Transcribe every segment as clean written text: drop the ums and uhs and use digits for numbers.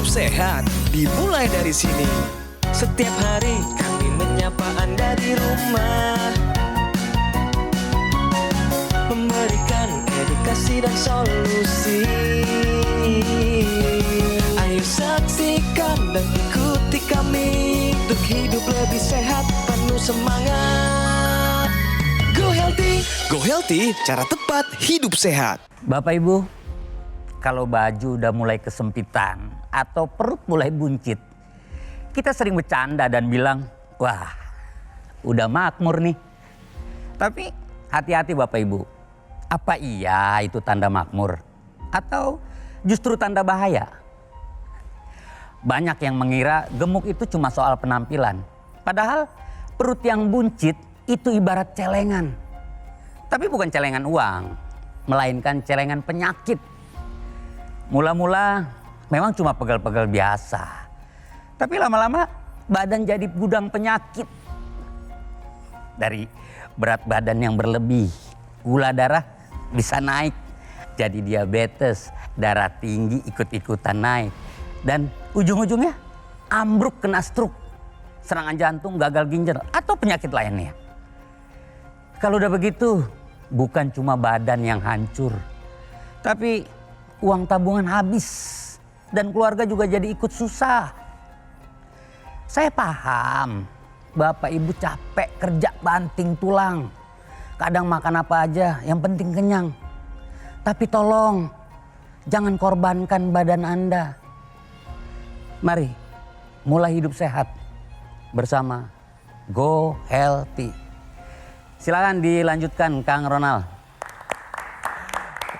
sehat dimulai dari sini. Setiap hari kami menyapa Anda di rumah, memberikan edukasi dan solusi. Ayo saksikan dan ikuti kami untuk hidup lebih sehat, penuh semangat. Go Healthy, cara tepat hidup sehat. Bapak Ibu, kalau baju udah mulai kesempitan atau perut mulai buncit, kita sering bercanda dan bilang, wah udah makmur nih. Tapi hati-hati Bapak Ibu, apa iya itu tanda makmur? Atau justru tanda bahaya? Banyak yang mengira gemuk itu cuma soal penampilan. Padahal perut yang buncit itu ibarat celengan. Tapi bukan celengan uang, melainkan celengan penyakit. Mula-mula memang cuma pegel-pegel biasa. Tapi lama-lama badan jadi gudang penyakit. Dari berat badan yang berlebih, gula darah bisa naik. Jadi diabetes, darah tinggi ikut-ikutan naik. Dan ujung-ujungnya ambruk kena stroke, serangan jantung, gagal ginjal, atau penyakit lainnya. Kalau udah begitu, bukan cuma badan yang hancur, tapi uang tabungan habis dan keluarga juga jadi ikut susah. Saya paham, Bapak Ibu capek kerja banting tulang. Kadang makan apa aja, yang penting kenyang. Tapi tolong, jangan korbankan badan Anda. Mari, mulai hidup sehat bersama Go Healthy. Silakan dilanjutkan Kang Ronald.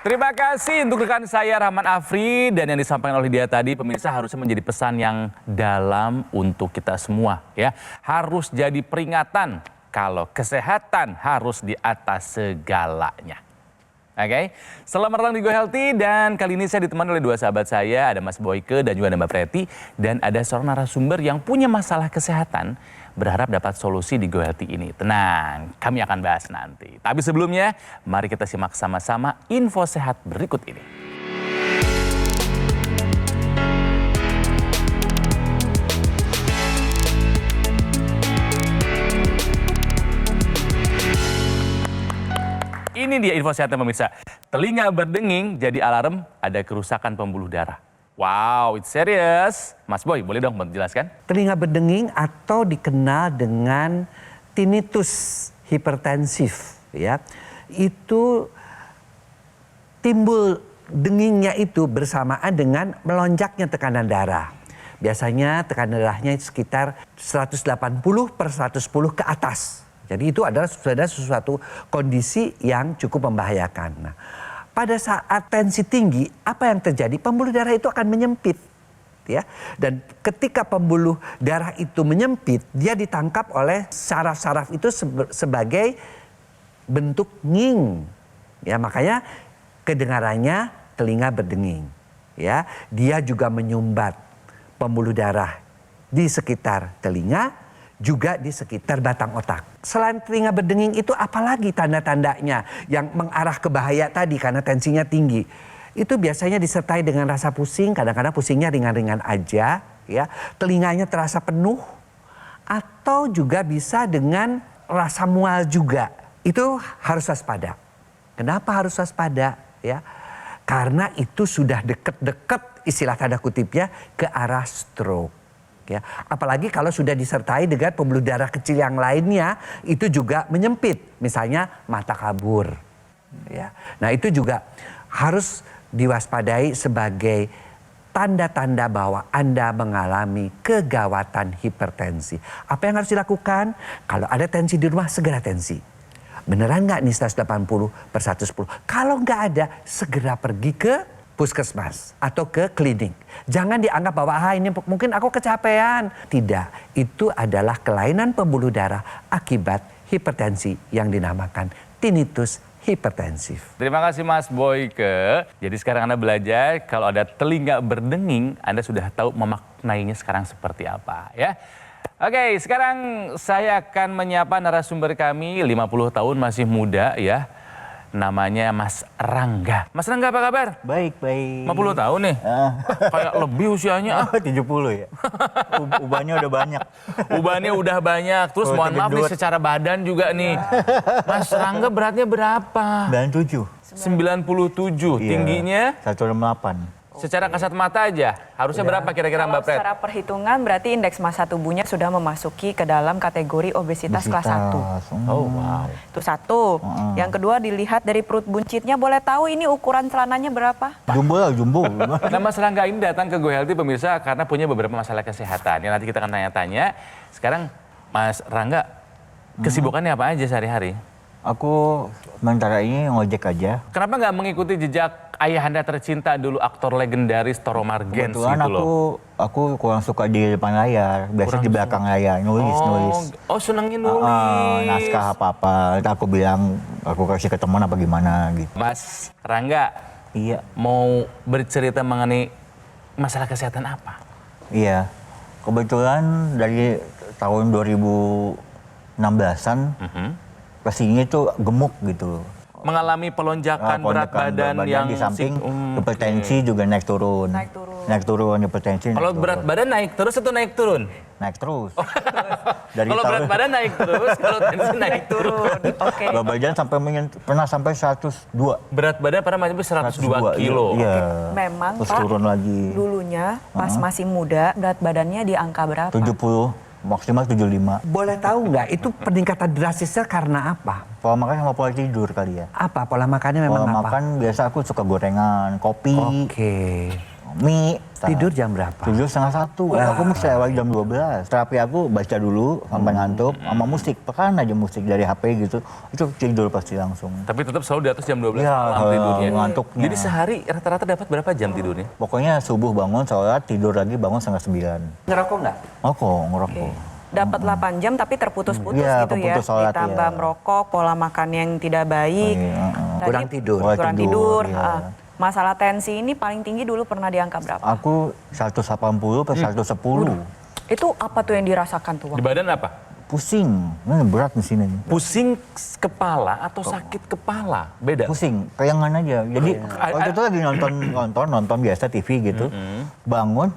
Terima kasih untuk rekan saya Rahman Afri, dan yang disampaikan oleh dia tadi pemirsa harusnya menjadi pesan yang dalam untuk kita semua ya. Harus jadi peringatan kalau kesehatan harus di atas segalanya. Oke, selamat datang di Go Healthy, dan kali ini saya ditemani oleh dua sahabat saya, ada Mas Boyke dan juga ada Mbak Preti, dan ada seorang narasumber yang punya masalah kesehatan, berharap dapat solusi di Go Healthy ini. Tenang, kami akan bahas nanti. Tapi sebelumnya, mari kita simak sama-sama info sehat berikut ini. Ini dia info sehatnya pemirsa. Telinga berdenging jadi alarm ada kerusakan pembuluh darah. Wow, it's serious. Mas Boy, boleh dong menjelaskan? Telinga berdenging atau dikenal dengan tinnitus hipertensif ya. Itu timbul dengingnya itu bersamaan dengan melonjaknya tekanan darah. Biasanya tekanan darahnya sekitar 180/110 ke atas. Jadi itu adalah sudah sesuatu kondisi yang cukup membahayakan. Nah, pada saat tensi tinggi, apa yang terjadi? Pembuluh darah itu akan menyempit, ya. Dan ketika pembuluh darah itu menyempit, dia ditangkap oleh saraf-saraf itu sebagai bentuk nging, ya. Makanya kedengarannya telinga berdenging, ya. Dia juga menyumbat pembuluh darah di sekitar telinga, juga di sekitar batang otak. Selain telinga berdenging itu apalagi tanda-tandanya yang mengarah ke bahaya tadi karena tensinya tinggi. Itu biasanya disertai dengan rasa pusing, kadang-kadang pusingnya ringan-ringan aja, ya. Telinganya terasa penuh atau juga bisa dengan rasa mual juga. Itu harus waspada. Kenapa harus waspada, ya? Karena itu sudah deket-deket istilah tanda kutipnya ke arah stroke. Ya, apalagi kalau sudah disertai dengan pembuluh darah kecil yang lainnya, itu juga menyempit, misalnya mata kabur. Ya, nah itu juga harus diwaspadai sebagai tanda-tanda bahwa Anda mengalami kegawatan hipertensi. Apa yang harus dilakukan? Kalau ada tensi di rumah, segera tensi. Beneran nggak nih 180/110? Kalau nggak ada, segera pergi ke puskesmas atau ke klinik. Jangan dianggap bahwa ini mungkin aku kecapean. Tidak, itu adalah kelainan pembuluh darah akibat hipertensi yang dinamakan tinnitus hipertensif. Terima kasih Mas Boyke. Jadi sekarang Anda belajar kalau ada telinga berdenging, Anda sudah tahu memaknainya sekarang seperti apa ya. Oke, sekarang saya akan menyapa narasumber kami, 50 tahun masih muda ya. namanya Mas Rangga. Mas Rangga apa kabar? Baik, baik. 50 tahun nih? Kayak lebih usianya. 70 ya. Ubannya udah banyak. Ubannya udah banyak. Terus mohon maaf nih secara badan juga nih. Mas Rangga beratnya berapa? 97. 97. Iya. Tingginya? 168. Secara kasat mata aja. Harusnya berapa kira-kira Mbak Pret? Secara perhitungan berarti indeks massa tubuhnya sudah memasuki ke dalam kategori obesitas kelas 1. Oh wow. Itu satu. Yang kedua dilihat dari perut buncitnya, boleh tahu ini ukuran celananya berapa? Jumbo lah, jumbo. Nah Mas Rangga ini datang ke Go Healthy pemirsa karena punya beberapa masalah kesehatan. Yang nanti kita akan tanya-tanya. Sekarang Mas Rangga, kesibukannya apa aja sehari-hari? Aku sementara ini ngojek aja. Kenapa nggak mengikuti jejak ayahanda tercinta dulu, aktor legendaris Toro Margens Kebetulan gitu loh? aku kurang suka di depan layar. Biasanya di belakang layar, nulis. Oh senengnya nulis. Naskah apa-apa. Aku bilang, aku kasih ke teman apa gimana gitu. Mas Rangga, Iya, mau bercerita mengenai masalah kesehatan apa? iya. Kebetulan dari tahun 2016-an, kesini tuh gemuk gitu. Mengalami pelonjakan berat badan yang di samping hipertensi oke. juga naik turun. Naik turun hipertensi. Kalau berat badan naik terus atau naik turun? naik terus. Kalau berat badan naik terus, kalau tensi naik turun. Oke. Berat badan pernah sampai 102. Berat badan pernah sampai 102 kilo. Iya. Memang Terus Pak, turun lagi. dulunya pas masih muda berat badannya di angka berapa? 70, maksimal 75. Boleh tahu nggak itu peningkatan drastisnya karena apa? Pola makan sama pola tidur kali ya. Apa pola makannya memang Pola apa? makan biasa aku suka gorengan, kopi, Oke. mie. Tidur jam berapa? Tidur 1:30. Aku mesti lewat jam 12. Terapi aku baca dulu sampai ngantuk sama musik. Tekan aja musik dari HP gitu. Itu tidur pasti langsung. Tapi tetap selalu di atas jam 12 Iya, malam tidurnya. ngantuknya. Jadi sehari rata-rata dapat berapa jam tidurnya? Pokoknya subuh bangun, sholat, tidur lagi, bangun 8:30. Ngerokok nggak? Ngerokok. Dapat 8 jam tapi terputus-putus Iya, gitu ya. keputus sholat, Ditambah iya. merokok, pola makan yang tidak baik. Iya, Tadi Kurang tidur. Kurang tidur. Iya. Masalah tensi ini paling tinggi dulu pernah di angka berapa? Aku 180 per 110. Itu apa tuh yang dirasakan tuh? Di badan apa? Pusing. Ini berat di sini. Pusing kepala atau sakit kepala? Beda. Pusing, kayangan aja. Jadi waktu itu lagi nonton biasa TV gitu. Bangun,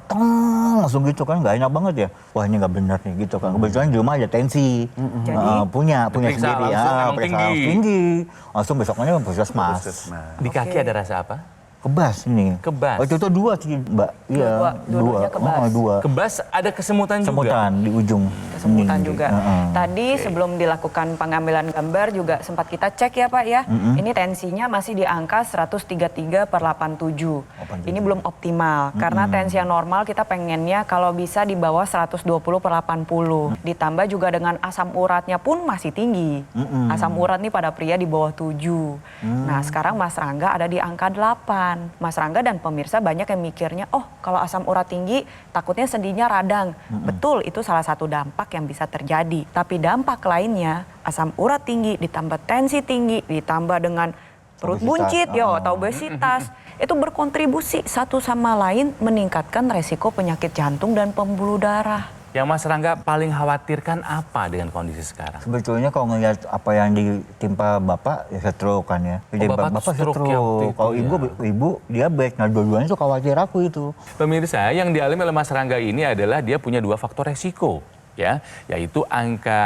langsung gitu kan, nggak enak banget ya. Wah ini nggak benar nih gitu kan. Kebetulan di rumah ada tensi. Jadi? punya Diperiksa sendiri. langsung, emang Periksa tinggi. tinggi. Langsung besoknya puskesmas. Di kaki ada rasa apa? Kebas ini. Kebas. Waktu itu 2 sih Mbak. Iya, Dua-duanya kebas. 2. Kebas ada kesemutan juga. Semutan di ujung. Kesemutan Ini. juga. Tadi sebelum dilakukan pengambilan gambar juga sempat kita cek ya Pak ya. Ini tensinya masih di angka 133/87. Ini belum optimal. Karena tensi yang normal kita pengennya kalau bisa di bawah 120/80. Ditambah juga dengan asam uratnya pun masih tinggi. Asam urat nih pada pria di bawah 7. Nah sekarang Mas Rangga ada di angka 8. Mas Rangga dan pemirsa banyak yang mikirnya, oh kalau asam urat tinggi takutnya sendinya radang. Betul, itu salah satu dampak yang bisa terjadi. Tapi dampak lainnya, asam urat tinggi ditambah tensi tinggi, ditambah dengan perut Obesitas. buncit, atau obesitas, itu berkontribusi satu sama lain meningkatkan resiko penyakit jantung dan pembuluh darah. Yang Mas Rangga paling khawatirkan apa dengan kondisi sekarang? Sebetulnya kalau ngelihat apa yang ditimpa Bapak, ya stroke kan ya. Jadi Bapak stroke ya waktu itu, Kalau ibu diabetes, nah dua-duanya tuh khawatir aku itu. Pemirsa, yang dialami oleh Mas Rangga ini adalah dia punya 2 faktor resiko. Ya, yaitu angka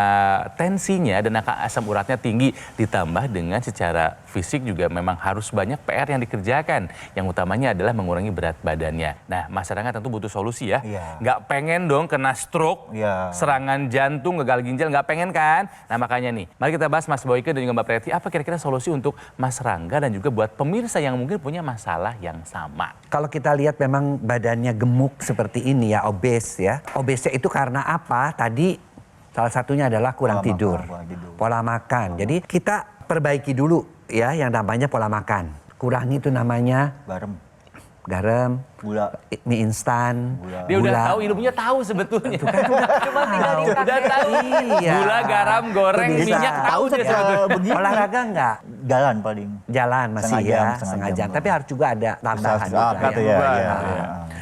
tensinya dan angka asam uratnya tinggi ditambah dengan secara fisik juga memang harus banyak PR yang dikerjakan. Yang utamanya adalah mengurangi berat badannya. Nah, Mas Rangga tentu butuh solusi ya. Iya. Nggak pengen dong kena stroke, Iya. serangan jantung, gagal ginjal, nggak pengen kan? Nah, makanya nih, mari kita bahas Mas Boyke dan juga Mbak Preti, apa kira-kira solusi untuk Mas Rangga dan juga buat pemirsa yang mungkin punya masalah yang sama. Kalau kita lihat memang badannya gemuk seperti ini ya, obes ya. Obesnya itu karena apa? Tadi salah satunya adalah kurang tidur. Pola makan. Jadi kita perbaiki dulu ya yang namanya pola makan. Kurangi itu namanya garam, Gula. mie instan, Dia udah gula. tahu, ilmunya tahu sebetulnya. Cuma tinggal dipakai. Udah tahu. Iya. Gula, garam, goreng, Itu bisa. minyak tahu dia sebetulnya. Olahraga enggak? Jalan paling. Jalan masih Setengah jam, ya, setengah jam. Tapi harus juga ada tambahan. Gitu ya.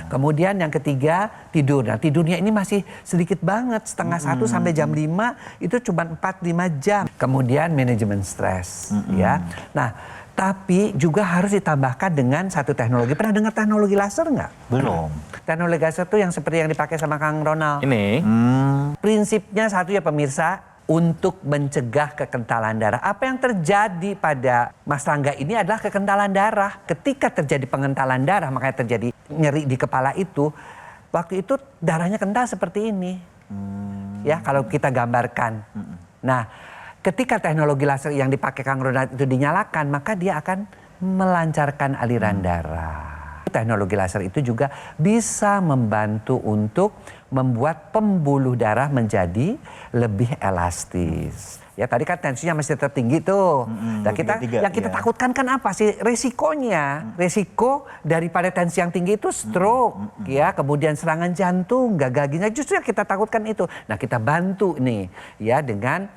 Kemudian yang ketiga tidur. Nah tidurnya ini masih sedikit banget, setengah 1 sampai jam 5 itu cuma 4-5 jam. Kemudian manajemen stres ya. Nah Tapi juga harus ditambahkan dengan satu teknologi. Pernah dengar teknologi laser nggak? Belum. Teknologi laser itu yang seperti yang dipakai sama Kang Ronald. Ini Prinsipnya satu ya pemirsa, untuk mencegah kekentalan darah. Apa yang terjadi pada Mas Rangga ini adalah kekentalan darah. Ketika terjadi pengentalan darah, makanya terjadi nyeri di kepala itu. Waktu itu darahnya kental seperti ini. Ya, kalau kita gambarkan. Nah, ketika teknologi laser yang dipakai Kang Ronald itu dinyalakan, maka dia akan melancarkan aliran darah. Teknologi laser itu juga bisa membantu untuk membuat pembuluh darah menjadi lebih elastis. Ya tadi kan tensinya masih tetap tinggi tuh. Dan yang kita takutkan kan apa sih? Resikonya. Resiko daripada tensi yang tinggi itu stroke, ya, kemudian serangan jantung, gagal ginjal. Justru yang kita takutkan itu. Nah, kita bantu nih ya dengan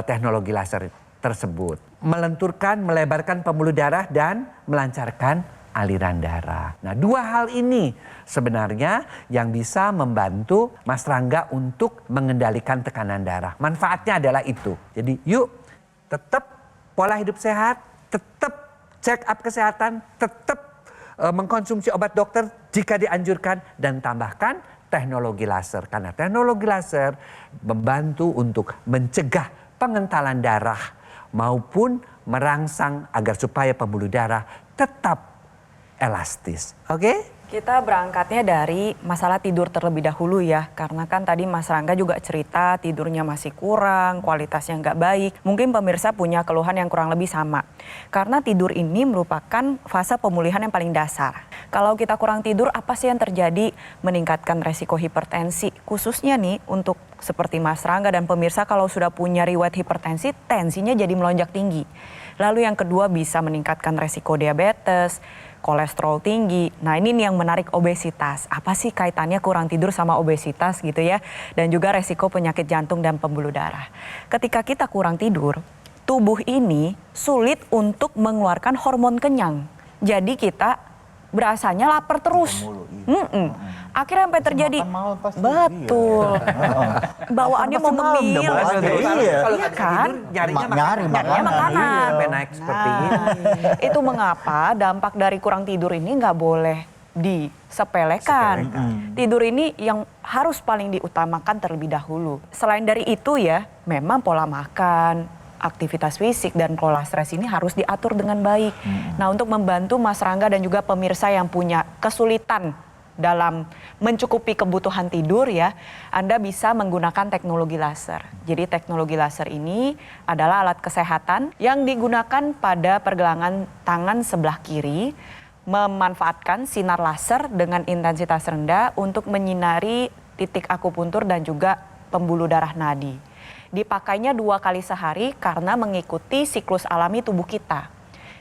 teknologi laser tersebut. Melenturkan, melebarkan pembuluh darah dan melancarkan aliran darah. Nah, dua hal ini sebenarnya yang bisa membantu Mas Rangga untuk mengendalikan tekanan darah. Manfaatnya adalah itu. Jadi yuk tetap pola hidup sehat, tetap check up kesehatan, tetap mengkonsumsi obat dokter jika dianjurkan, dan tambahkan teknologi laser. Karena teknologi laser membantu untuk mencegah pengentalan darah maupun merangsang agar supaya pembuluh darah tetap elastis. Oke? Kita berangkatnya dari masalah tidur terlebih dahulu ya. Karena kan tadi Mas Rangga juga cerita tidurnya masih kurang, kualitasnya nggak baik. Mungkin pemirsa punya keluhan yang kurang lebih sama. Karena tidur ini merupakan fase pemulihan yang paling dasar. Kalau kita kurang tidur, apa sih yang terjadi? Meningkatkan resiko hipertensi. Khususnya nih untuk seperti Mas Rangga dan pemirsa kalau sudah punya riwayat hipertensi, tensinya jadi melonjak tinggi. Lalu yang kedua bisa meningkatkan resiko diabetes, kolesterol tinggi. Nah, ini nih yang menarik, obesitas. Apa sih kaitannya kurang tidur sama obesitas gitu ya? Dan juga resiko penyakit jantung dan pembuluh darah. Ketika kita kurang tidur, tubuh ini sulit untuk mengeluarkan hormon kenyang. Jadi kita berasanya lapar terus. Akhirnya sampai terjadi, betul. Bawaannya mau ngemil. Iya kan? Nyari makanan. Sampai naik seperti ini. Itu mengapa dampak dari kurang tidur ini nggak boleh disepelekan. Tidur ini yang harus paling diutamakan terlebih dahulu. Selain dari itu ya, memang pola makan, aktivitas fisik dan kelola stres ini harus diatur dengan baik. Nah, untuk membantu Mas Rangga dan juga pemirsa yang punya kesulitan dalam mencukupi kebutuhan tidur ya, Anda bisa menggunakan teknologi laser. Jadi teknologi laser ini adalah alat kesehatan yang digunakan pada pergelangan tangan sebelah kiri, memanfaatkan sinar laser dengan intensitas rendah untuk menyinari titik akupuntur dan juga pembuluh darah nadi. Dipakainya 2 kali sehari karena mengikuti siklus alami tubuh kita.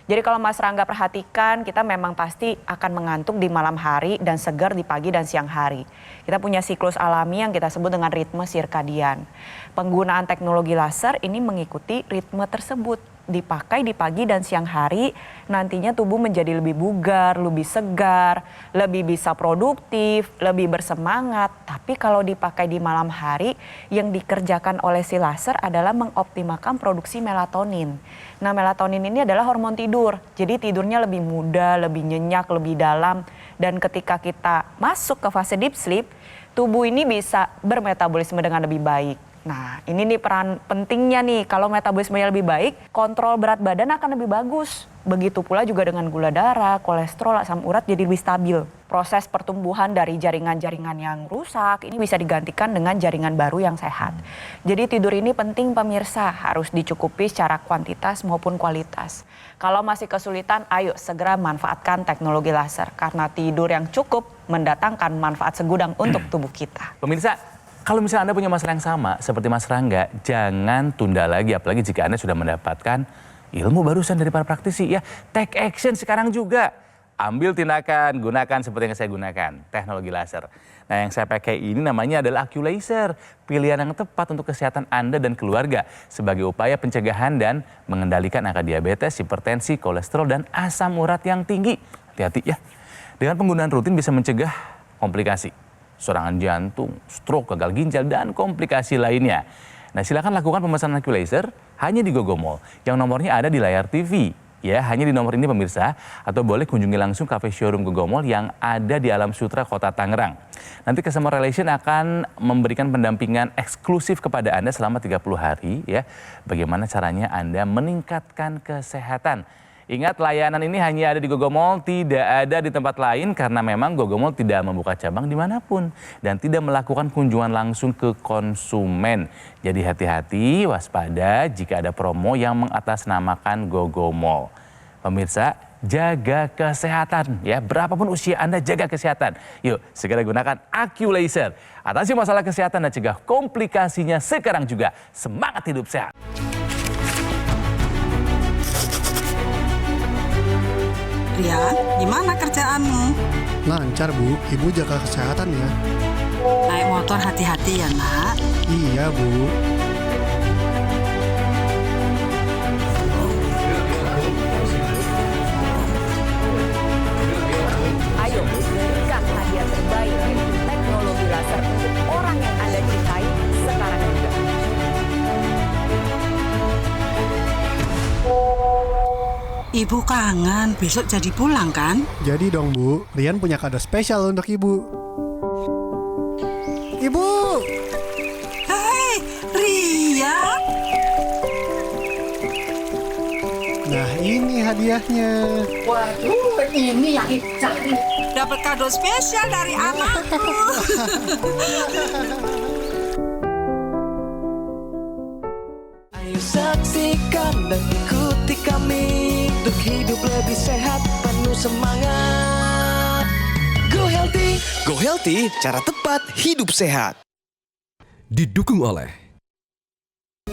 Jadi kalau Mas Rangga perhatikan, kita memang pasti akan mengantuk di malam hari dan segar di pagi dan siang hari. Kita punya siklus alami yang kita sebut dengan ritme sirkadian. Penggunaan teknologi laser ini mengikuti ritme tersebut. Dipakai di pagi dan siang hari, nantinya tubuh menjadi lebih bugar, lebih segar, lebih bisa produktif, lebih bersemangat. Tapi kalau dipakai di malam hari, yang dikerjakan oleh si laser adalah mengoptimalkan produksi melatonin. Nah, melatonin ini adalah hormon tidur. Jadi tidurnya lebih mudah, lebih nyenyak, lebih dalam. Dan ketika kita masuk ke fase deep sleep, tubuh ini bisa bermetabolisme dengan lebih baik. Nah, ini nih peran pentingnya nih, kalau metabolismenya lebih baik, kontrol berat badan akan lebih bagus. Begitu pula juga dengan gula darah, kolesterol, asam urat jadi lebih stabil. Proses pertumbuhan dari jaringan-jaringan yang rusak ini bisa digantikan dengan jaringan baru yang sehat. Jadi tidur ini penting pemirsa, harus dicukupi secara kuantitas maupun kualitas. Kalau masih kesulitan, ayo segera manfaatkan teknologi laser. Karena tidur yang cukup mendatangkan manfaat segudang untuk tubuh kita. Pemirsa, kalau misalnya Anda punya masalah yang sama seperti Mas Rangga, jangan tunda lagi, apalagi jika Anda sudah mendapatkan ilmu barusan dari para praktisi. Ya, take action sekarang juga. Ambil tindakan, gunakan seperti yang saya gunakan, teknologi laser. Nah, yang saya pakai ini namanya adalah AccuLaser, pilihan yang tepat untuk kesehatan Anda dan keluarga sebagai upaya pencegahan dan mengendalikan angka diabetes, hipertensi, kolesterol, dan asam urat yang tinggi. Hati-hati ya. Dengan penggunaan rutin bisa mencegah komplikasi, serangan jantung, stroke, gagal ginjal, dan komplikasi lainnya. Nah, silakan lakukan pemesanan AccuLaser hanya di GoGo Mall yang nomornya ada di layar TV. ya hanya di nomor ini pemirsa, atau boleh kunjungi langsung cafe showroom Gogomol yang ada di Alam Sutra Kota Tangerang. Nanti Customer Relation akan memberikan pendampingan eksklusif kepada Anda selama 30 hari ya. Bagaimana caranya Anda meningkatkan kesehatan. Ingat, layanan ini hanya ada di Gogomol, tidak ada di tempat lain karena memang Gogomol tidak membuka cabang dimanapun dan tidak melakukan kunjungan langsung ke konsumen. Jadi hati-hati, waspada jika ada promo yang mengatasnamakan Gogomol. Pemirsa, jaga kesehatan ya, berapapun usia Anda jaga kesehatan. Yuk segera gunakan AccuLaser. Atasi masalah kesehatan dan cegah komplikasinya sekarang juga. Semangat hidup sehat. Ria, gimana kerjaanmu? Lancar Bu, Ibu jaga kesehatan ya. Naik motor hati-hati ya nak. Iya Bu. Ayo, berikan hadiah terbaik yaitu teknologi laser untuk orang yang Anda cintai sekarang juga. Ibu kangen, besok jadi pulang kan? Jadi dong Bu, Rian punya kado spesial untuk Ibu. Ibu! Hei, Ria. Nah ini hadiahnya. Waduh, ini yang dicari. Dapat kado spesial dari anakku. Ayo saksikan dan ikuti kami untuk hidup lebih sehat, penuh semangat. Go Healthy, cara tepat hidup sehat. Didukung oleh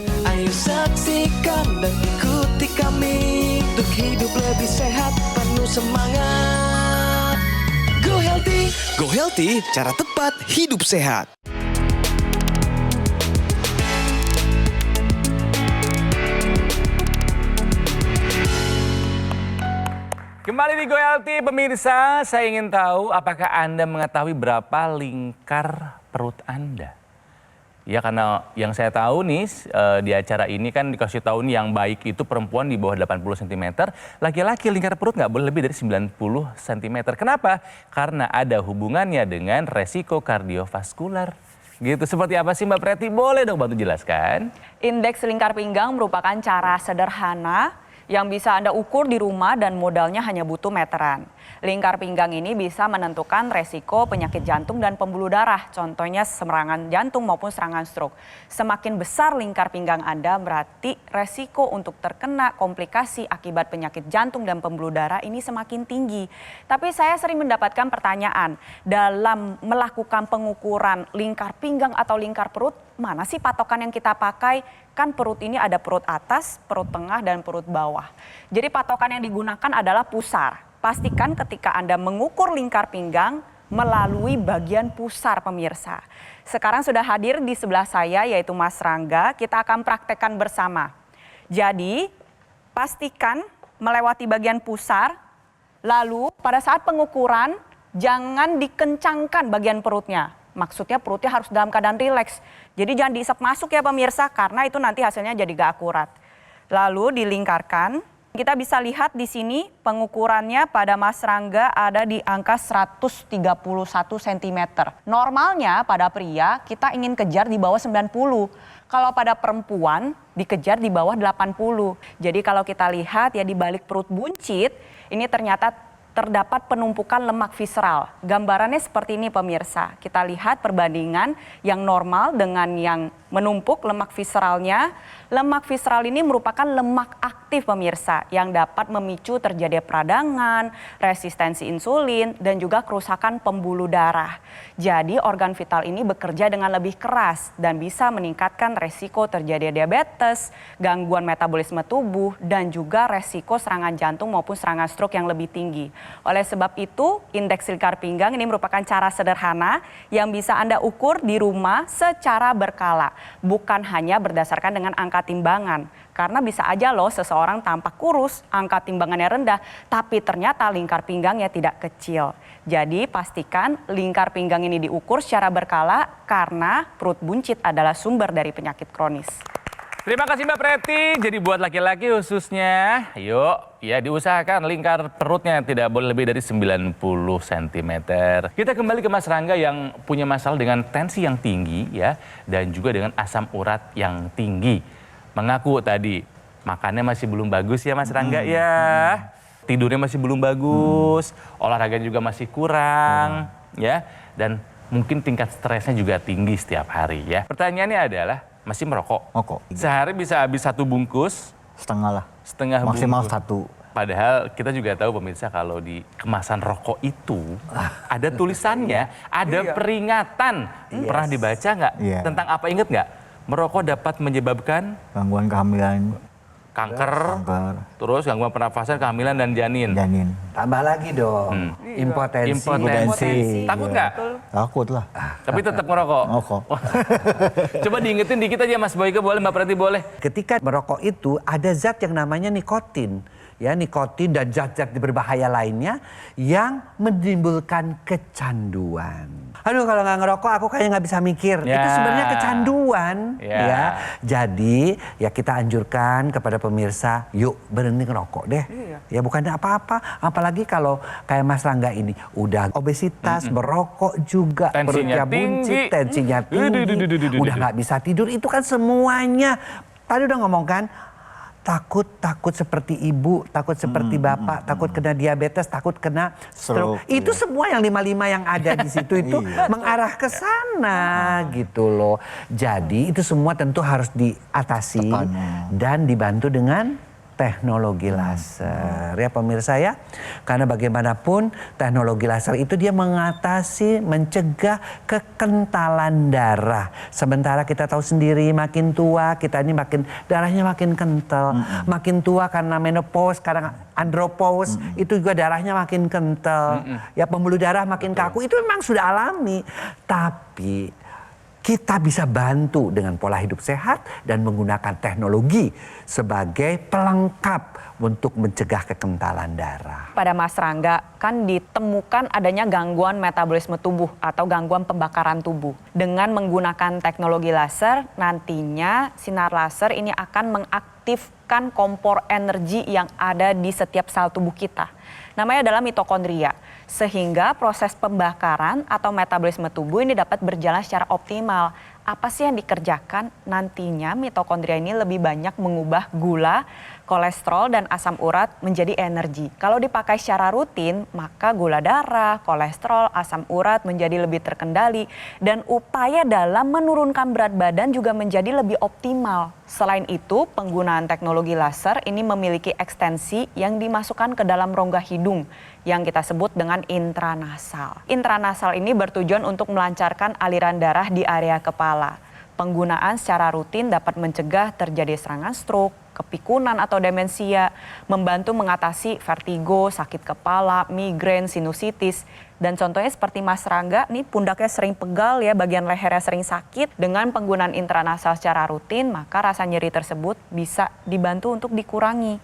Ayo saksikan dan ikuti kami untuk hidup lebih sehat, penuh semangat. Go Healthy, cara tepat hidup sehat. Kembali di Go Healthy, pemirsa, saya ingin tahu apakah Anda mengetahui berapa lingkar perut Anda? Ya, karena yang saya tahu nih di acara ini kan dikasih tahu nih yang baik itu perempuan di bawah 80 cm, laki-laki lingkar perut nggak boleh lebih dari 90 cm. Kenapa? Karena ada hubungannya dengan resiko kardiovaskular. Gitu, seperti apa sih Mbak Preti? Boleh dong bantu jelaskan? Indeks lingkar pinggang merupakan cara sederhana yang bisa Anda ukur di rumah dan modalnya hanya butuh meteran. Lingkar pinggang ini bisa menentukan resiko penyakit jantung dan pembuluh darah, contohnya serangan jantung maupun serangan stroke. Semakin besar lingkar pinggang Anda, berarti resiko untuk terkena komplikasi akibat penyakit jantung dan pembuluh darah ini semakin tinggi. Tapi saya sering mendapatkan pertanyaan, dalam melakukan pengukuran lingkar pinggang atau lingkar perut, mana sih patokan yang kita pakai? Kan perut ini ada perut atas, perut tengah, dan perut bawah. Jadi patokan yang digunakan adalah pusar. Pastikan ketika Anda mengukur lingkar pinggang melalui bagian pusar, pemirsa. Sekarang sudah hadir di sebelah saya yaitu Mas Rangga, kita akan praktekkan bersama. Jadi pastikan melewati bagian pusar, lalu pada saat pengukuran jangan dikencangkan bagian perutnya. Maksudnya perutnya harus dalam keadaan rileks. Jadi jangan diisap masuk ya pemirsa, karena itu nanti hasilnya jadi gak akurat. Lalu dilingkarkan. Kita bisa lihat di sini pengukurannya pada Mas Rangga ada di angka 131 cm. Normalnya pada pria kita ingin kejar di bawah 90. Kalau pada perempuan dikejar di bawah 80. Jadi kalau kita lihat ya di balik perut buncit ini ternyata terdapat penumpukan lemak visceral. Gambarannya seperti ini pemirsa. Kita lihat perbandingan yang normal dengan yang menumpuk lemak visceralnya. Lemak visceral ini merupakan lemak aktif pemirsa yang dapat memicu terjadi peradangan, resistensi insulin, dan juga kerusakan pembuluh darah. Jadi organ vital ini bekerja dengan lebih keras dan bisa meningkatkan resiko terjadi diabetes, gangguan metabolisme tubuh, dan juga resiko serangan jantung maupun serangan stroke yang lebih tinggi. Oleh sebab itu, indeks lingkar pinggang ini merupakan cara sederhana yang bisa Anda ukur di rumah secara berkala. Bukan hanya berdasarkan dengan angka timbangan. Karena bisa aja loh seseorang tampak kurus, angka timbangannya rendah, tapi ternyata lingkar pinggangnya tidak kecil. Jadi pastikan lingkar pinggang ini diukur secara berkala karena perut buncit adalah sumber dari penyakit kronis. Terima kasih Mbak Preti. Jadi buat laki-laki khususnya, yuk ya diusahakan lingkar perutnya tidak boleh lebih dari 90 cm. Kita kembali ke Mas Rangga yang punya masalah dengan tensi yang tinggi ya, dan juga dengan asam urat yang tinggi. Mengaku tadi makannya masih belum bagus ya Mas Rangga ya. Tidurnya masih belum bagus, olahraga juga masih kurang ya, dan mungkin tingkat stresnya juga tinggi setiap hari ya. Pertanyaannya adalah, masih merokok? Rokok. Sehari bisa habis 1 bungkus? Setengah lah. Setengah Maksimal bungkus. 1. Padahal kita juga tahu pemirsa kalau di kemasan rokok itu ada tulisannya, ada peringatan. Pernah dibaca nggak? Tentang apa, inget nggak? Merokok dapat menyebabkan Gangguan kehamilan, kanker, kanker, terus gangguan pernafasan, kehamilan dan janin. Tambah lagi dong, impotensi. Takut nggak? Takut lah. Tapi tetap ngerokok. Rokok. Coba diingetin dikit aja Mas Boyke, boleh, Mbak Preti boleh. Ketika merokok itu ada zat yang namanya nikotin. Ya, nikotin dan zat-zat berbahaya lainnya yang menimbulkan kecanduan. Aduh, kalau nggak ngerokok aku kayaknya nggak bisa mikir. Ya. Itu sebenarnya kecanduan. Ya. Ya. Jadi ya kita anjurkan kepada pemirsa, yuk berhenti ngerokok deh. Ya bukannya apa-apa. Apalagi kalau kayak Mas Rangga ini udah obesitas, merokok juga, Tensinya perutnya buncit, tinggi. tensinya tinggi, udah nggak bisa tidur. Itu kan semuanya. Tadi udah ngomong kan. Takut seperti ibu, takut seperti bapak, takut kena diabetes, takut kena stroke. Itu semua yang 5 yang ada di situ itu mengarah ke sana gitu loh. Jadi itu semua tentu harus diatasi dan dibantu dengan teknologi laser ya pemirsa ya. Karena bagaimanapun teknologi laser itu dia mengatasi, mencegah kekentalan darah. Sementara kita tahu sendiri makin tua kita ini darahnya makin kental. Makin tua karena menopause, karena andropause itu juga darahnya makin kental. Ya pembuluh darah makin kaku, itu memang sudah alami. Tapi kita bisa bantu dengan pola hidup sehat dan menggunakan teknologi sebagai pelengkap untuk mencegah kekentalan darah. Pada Mas Rangga kan ditemukan adanya gangguan metabolisme tubuh atau gangguan pembakaran tubuh. Dengan menggunakan teknologi laser, nantinya sinar laser ini akan mengaktifkan kompor energi yang ada di setiap sel tubuh kita. Namanya adalah mitokondria. Sehingga proses pembakaran atau metabolisme tubuh ini dapat berjalan secara optimal. Apa sih yang dikerjakan? Nantinya mitokondria ini lebih banyak mengubah gula, kolesterol, dan asam urat menjadi energi. Kalau dipakai secara rutin, maka gula darah, kolesterol, asam urat menjadi lebih terkendali. Dan upaya dalam menurunkan berat badan juga menjadi lebih optimal. Selain itu, penggunaan teknologi laser ini memiliki ekstensi yang dimasukkan ke dalam rongga hidung yang kita sebut dengan intranasal. Intranasal ini bertujuan untuk melancarkan aliran darah di area kepala. Penggunaan secara rutin dapat mencegah terjadi serangan stroke, kepikunan atau demensia, membantu mengatasi vertigo, sakit kepala, migrain, sinusitis. Dan contohnya seperti Mas Rangga, nih pundaknya sering pegal ya, bagian lehernya sering sakit. Dengan penggunaan intranasal secara rutin, maka rasa nyeri tersebut bisa dibantu untuk dikurangi.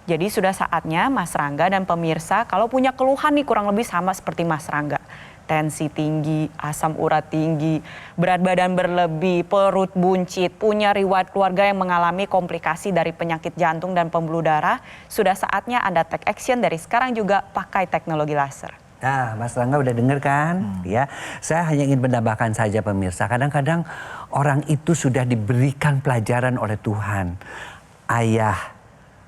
Jadi sudah saatnya Mas Rangga dan pemirsa kalau punya keluhan nih kurang lebih sama seperti Mas Rangga. Tensi tinggi, asam urat tinggi, berat badan berlebih, perut buncit, punya riwayat keluarga yang mengalami komplikasi dari penyakit jantung dan pembuluh darah, sudah saatnya Anda take action dari sekarang juga pakai teknologi laser. Nah, Mas Rangga udah denger kan? Ya, saya hanya ingin menambahkan saja pemirsa. Kadang-kadang orang itu sudah diberikan pelajaran oleh Tuhan. Ayah,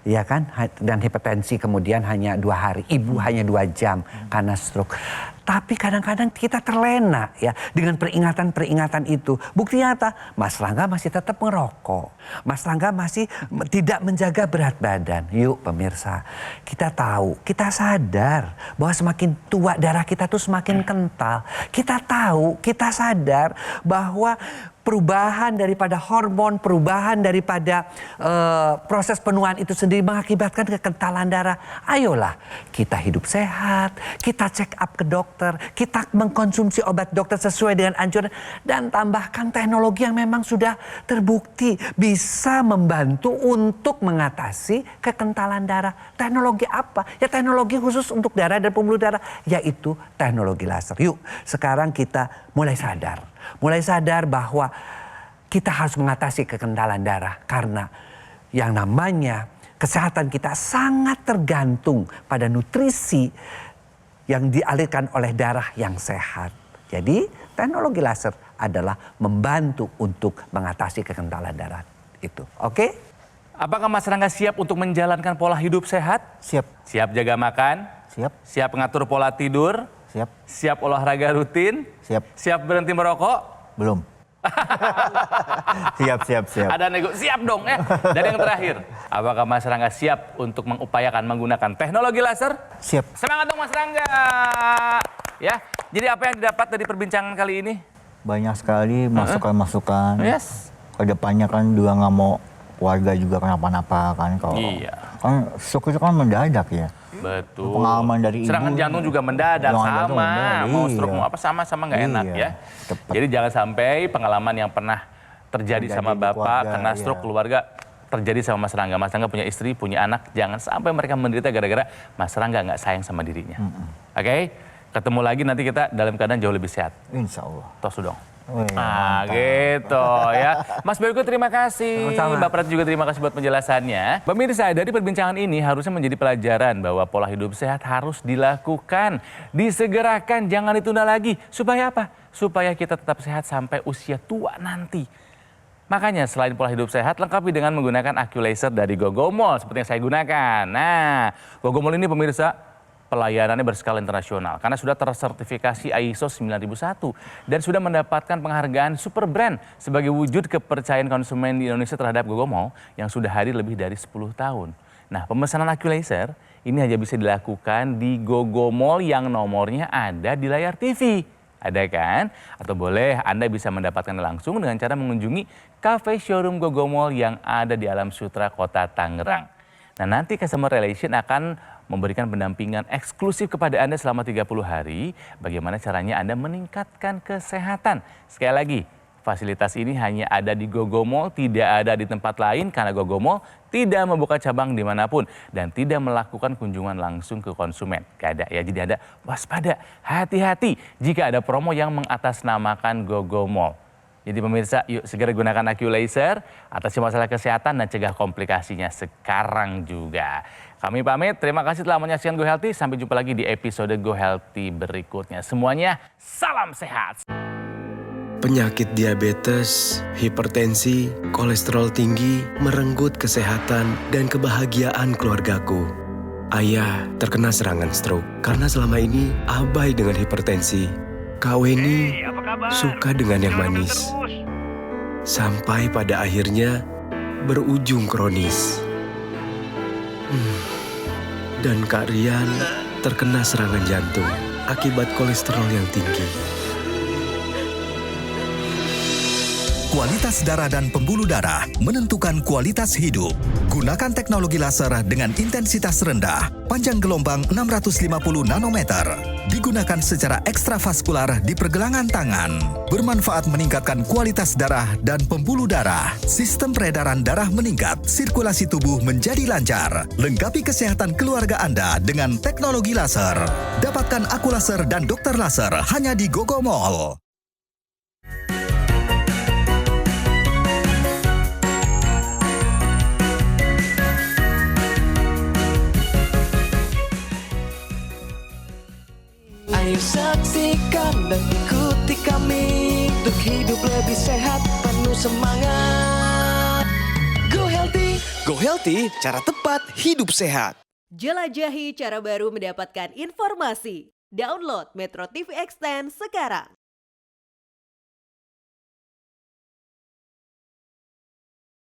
ya kan, dan hipertensi kemudian hanya 2 hari, ibu hanya 2 jam karena stroke. Tapi kadang-kadang kita terlena ya dengan peringatan-peringatan itu. Buktinya apa? Mas Rangga masih tetap merokok. Mas Rangga masih tidak menjaga berat badan. Yuk pemirsa, kita tahu, kita sadar bahwa semakin tua darah kita tuh semakin kental. Kita tahu, kita sadar bahwa perubahan daripada hormon, perubahan daripada proses penuaan itu sendiri mengakibatkan kekentalan darah. Ayolah kita hidup sehat, kita check up ke dokter, kita mengkonsumsi obat dokter sesuai dengan anjuran, dan tambahkan teknologi yang memang sudah terbukti bisa membantu untuk mengatasi kekentalan darah. Teknologi apa? Ya teknologi khusus untuk darah dan pembuluh darah, yaitu teknologi laser. Yuk sekarang kita mulai sadar bahwa kita harus mengatasi kekendalan darah karena yang namanya kesehatan kita sangat tergantung pada nutrisi yang dialirkan oleh darah yang sehat. Jadi teknologi laser adalah membantu untuk mengatasi kekendalan darah itu. Oke? Apakah Mas Rangga siap untuk menjalankan pola hidup sehat? Siap. Siap jaga makan? Siap. Siap mengatur pola tidur? Siap. Siap olahraga rutin? Siap. Siap berhenti merokok? Belum. Siap. Ada nego, siap dong ya. Dan yang terakhir, apakah Mas Rangga siap untuk mengupayakan menggunakan teknologi laser? Siap. Semangat dong Mas Rangga. Ya, jadi apa yang didapat dari perbincangan kali ini? Banyak sekali masukan-masukan. Yes. Kedepannya kan juga nggak mau warga juga kenapa-napa kan. Kalau Iya. kan stroke itu kan mendadak ya. Betul. Pengalaman dari ibu. Serangan jantung juga mendadak Serangan jantung sama. mendadak, Mau iya. stroke mau apa sama-sama nggak enak Iya, ya. tepat. Jadi jangan sampai pengalaman yang pernah terjadi sama di Bapak keluarga, kena stroke iya. keluarga terjadi sama Mas Rangga. Mas Rangga punya istri, punya anak. Jangan sampai mereka menderita gara-gara Mas Rangga nggak sayang sama dirinya. Oke? Ketemu lagi nanti kita dalam keadaan jauh lebih sehat. Insya Allah. Tos dong. Wih, Nah mantap. gitu ya. Mas Boyko terima kasih. Sama-sama. Mbak Prat juga terima kasih buat penjelasannya. Pemirsa, dari perbincangan ini harusnya menjadi pelajaran bahwa pola hidup sehat harus dilakukan. Disegerakan, jangan ditunda lagi. Supaya apa? Supaya kita tetap sehat sampai usia tua nanti. Makanya selain pola hidup sehat, lengkapi dengan menggunakan AccuLaser dari Gogomol seperti yang saya gunakan. Nah, Gogomol ini pemirsa, pelayanannya berskala internasional karena sudah tersertifikasi ISO 9001 dan sudah mendapatkan penghargaan Super Brand sebagai wujud kepercayaan konsumen di Indonesia terhadap Gogomol yang sudah hadir lebih dari 10 tahun. Nah, pemesanan AccuLaser ini hanya bisa dilakukan di Gogomol yang nomornya ada di layar TV. Ada kan? Atau boleh Anda bisa mendapatkan langsung dengan cara mengunjungi cafe showroom Gogomol yang ada di Alam Sutra, Kota Tangerang. Nah, nanti Customer Relation akan memberikan pendampingan eksklusif kepada Anda selama 30 hari. Bagaimana caranya Anda meningkatkan kesehatan. Sekali lagi, fasilitas ini hanya ada di Gogomol, tidak ada di tempat lain karena Gogomol tidak membuka cabang dimanapun dan tidak melakukan kunjungan langsung ke konsumen. Gak ada ya, jadi Anda waspada, hati-hati jika ada promo yang mengatasnamakan Gogomol. Jadi pemirsa, yuk segera gunakan AccuLaser, atasi masalah kesehatan dan cegah komplikasinya sekarang juga. Kami pamit, terima kasih telah menyaksikan Go Healthy. Sampai jumpa lagi di episode Go Healthy berikutnya. Semuanya, salam sehat. Penyakit diabetes, hipertensi, kolesterol tinggi merenggut kesehatan dan kebahagiaan keluargaku. Ayah terkena serangan stroke karena selama ini abai dengan hipertensi. Kak Weni suka dengan yang manis. Sampai pada akhirnya berujung kronis. Dan Kak Rian terkena serangan jantung akibat kolesterol yang tinggi. Kualitas darah dan pembuluh darah menentukan kualitas hidup. Gunakan teknologi laser dengan intensitas rendah, panjang gelombang 650 nanometer. Digunakan secara ekstravaskular di pergelangan tangan. Bermanfaat meningkatkan kualitas darah dan pembuluh darah. Sistem peredaran darah meningkat, sirkulasi tubuh menjadi lancar. Lengkapi kesehatan keluarga Anda dengan teknologi laser. Dapatkan AccuLaser dan Dokter Laser hanya di Gogomol. Ayo saksikan dan ikuti kami untuk hidup lebih sehat, penuh semangat. Go Healthy. Go Healthy, cara tepat hidup sehat. Jelajahi cara baru mendapatkan informasi. Download Metro TV Extend sekarang.